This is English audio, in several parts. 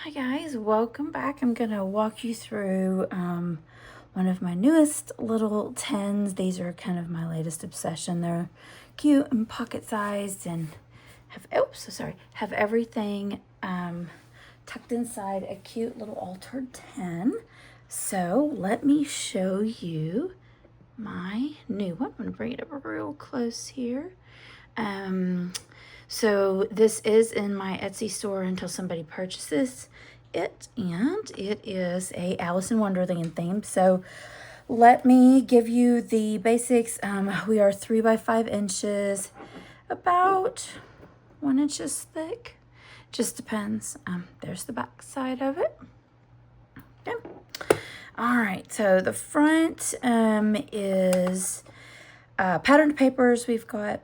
Hi guys, welcome back. I'm gonna walk you through one of my newest little tins. These are kind of my latest obsession. They're cute and pocket-sized and have everything tucked inside a cute little altered tin. So let me show you my new one. I'm gonna bring it up real close here. So this is in my Etsy store until somebody purchases it, and it is a Alice in Wonderland theme. So let me give you the basics. We are 3 by 5 inches, about 1 inches thick. Just depends. There's the back side of it. Okay. All right, so the front is patterned papers. We've got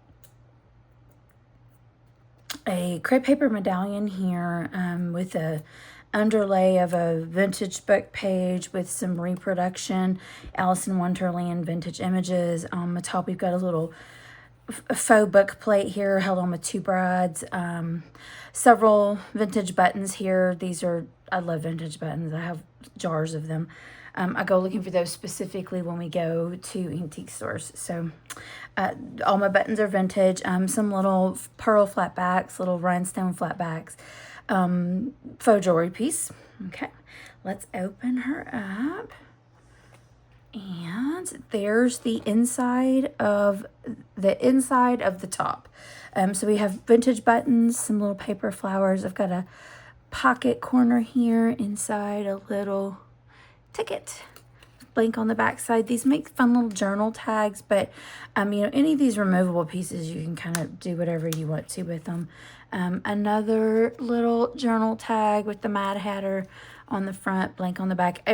a crepe paper medallion here with a underlay of a vintage book page with some reproduction Alice in Wonderland vintage images. On the top we've got a little faux book plate here held on with 2 brads. Several vintage buttons here. I love vintage buttons. I have jars of them. I go looking for those specifically when we go to antique stores. So all my buttons are vintage. Some little pearl flatbacks, little rhinestone flatbacks, faux jewelry piece. Okay, let's open her up. And there's the inside of the top. So we have vintage buttons, some little paper flowers. I've got a pocket corner here inside, a little ticket blank on the back side. These make fun little journal tags, but any of these removable pieces you can kind of do whatever you want to with them. Another little journal tag with the Mad Hatter on the front, blank on the back.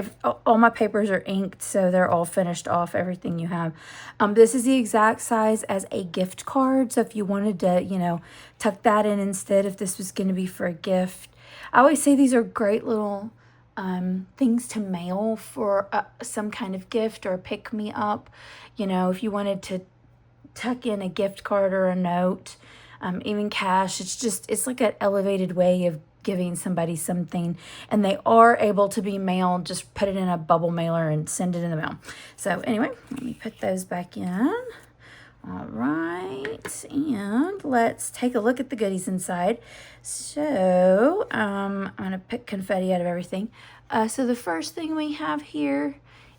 All my papers are inked, so they're all finished off, everything you have. This is the exact size as a gift card, so if you wanted to, tuck that in instead, if this was going to be for a gift. I always say these are great little things to mail for some kind of gift or pick-me-up. If you wanted to tuck in a gift card or a note, even cash, it's like an elevated way of giving somebody something, and they are able to be mailed. Just put it in a bubble mailer and send it in the mail. So anyway, let me put those back in. All right, and let's take a look at the goodies inside. So I'm gonna pick confetti out of everything. So the first thing we have here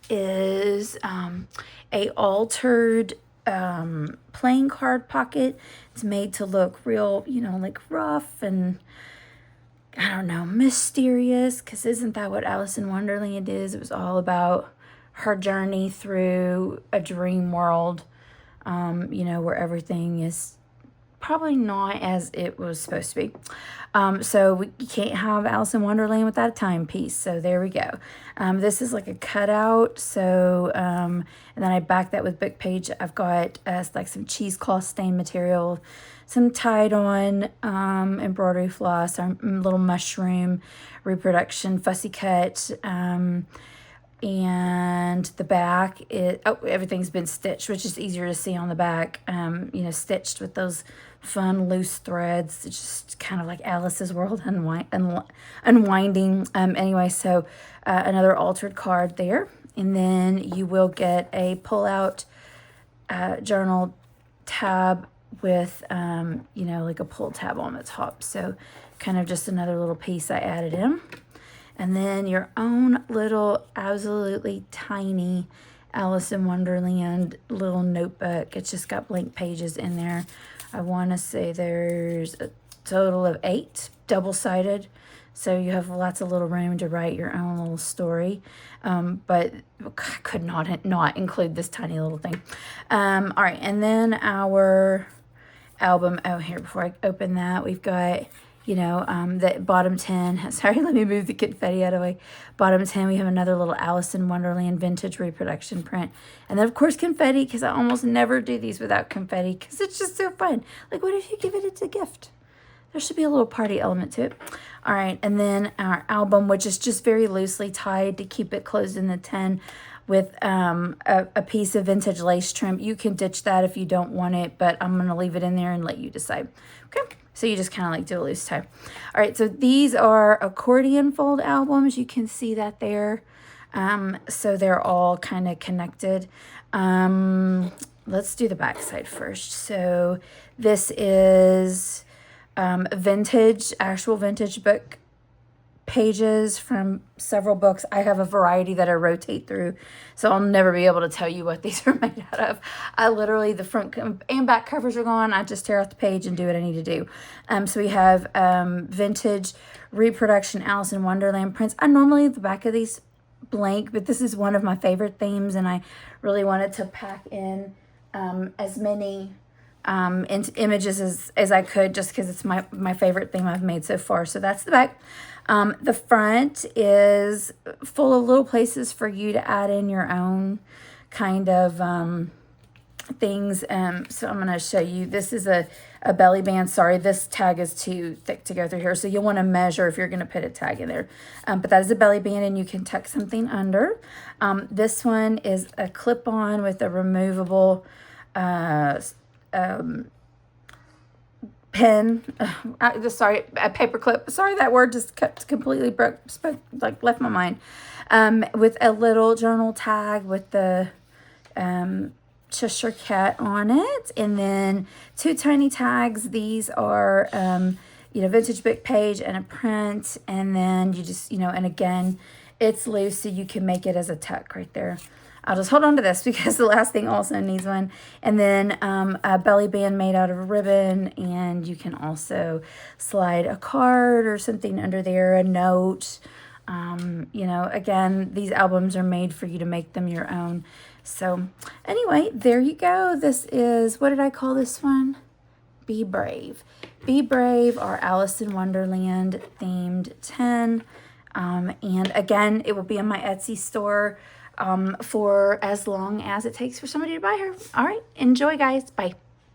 is a altered playing card pocket. It's made to look real, like rough and, I don't know, mysterious, because isn't that what Alice in Wonderland is? It was all about her journey through a dream world, where everything is probably not as it was supposed to be. So you can't have Alice in Wonderland without a timepiece. So there we go. This is like a cutout. So, and then I back that with book page. I've got like some cheesecloth stained material, some tied on embroidery floss, our little mushroom reproduction fussy cut. And the back, everything's been stitched, which is easier to see on the back, stitched with those fun loose threads. It's just kind of like Alice's world unwinding. Anyway, so another altered card there. And then you will get a pull-out journal tab with, like a pull tab on the top. So kind of just another little piece I added in. And then your own little absolutely tiny Alice in Wonderland little notebook. It's just got blank pages in there. I want to say there's a total of 8, double-sided. So you have lots of little room to write your own little story. But I could not include this tiny little thing. All right, and then our album. Oh, here, before I open that, we've got... the bottom 10, sorry, let me move the confetti out of the way. Bottom 10, we have another little Alice in Wonderland vintage reproduction print. And then, of course, confetti, because I almost never do these without confetti, because it's just so fun. Like, what if you give it as a gift? There should be a little party element to it. All right, and then our album, which is just very loosely tied to keep it closed in the tin with a piece of vintage lace trim. You can ditch that if you don't want it, but I'm going to leave it in there and let you decide. Okay, So you just kind of like do a loose tie. All right, so these are accordion fold albums. You can see that there. So they're all kind of connected. Let's do the back side first. So this is vintage, actual vintage book pages from several books. I have a variety that I rotate through, so I'll never be able to tell you what these are made out of. I literally, the front and back covers are gone. I just tear out the page and do what I need to do. So we have vintage reproduction Alice in Wonderland prints. I normally leave the back of these blank, but this is one of my favorite themes, and I really wanted to pack in as many images as I could, just because it's my favorite theme I've made so far. So that's the back. The front is full of little places for you to add in your own kind of things. So I'm going to show you. This is a belly band. Sorry, this tag is too thick to go through here, so you'll want to measure if you're going to put a tag in there. But that is a belly band, and you can tuck something under. This one is a clip-on with a removable pen, sorry, a paper clip. Sorry, that word just completely left my mind. With a little journal tag with the Cheshire Cat on it, and then 2 tiny tags. These are vintage book page and a print, and then you just and again, it's loose, so you can make it as a tuck right there. I'll just hold on to this because the last thing also needs one. And then a belly band made out of ribbon, and you can also slide a card or something under there, a note. Again, these albums are made for you to make them your own. So anyway, there you go. This is, what did I call this one? Be Brave. Be Brave, our Alice in Wonderland themed 10. And again, it will be in my Etsy store for as long as it takes for somebody to buy her. All right, enjoy, guys. Bye.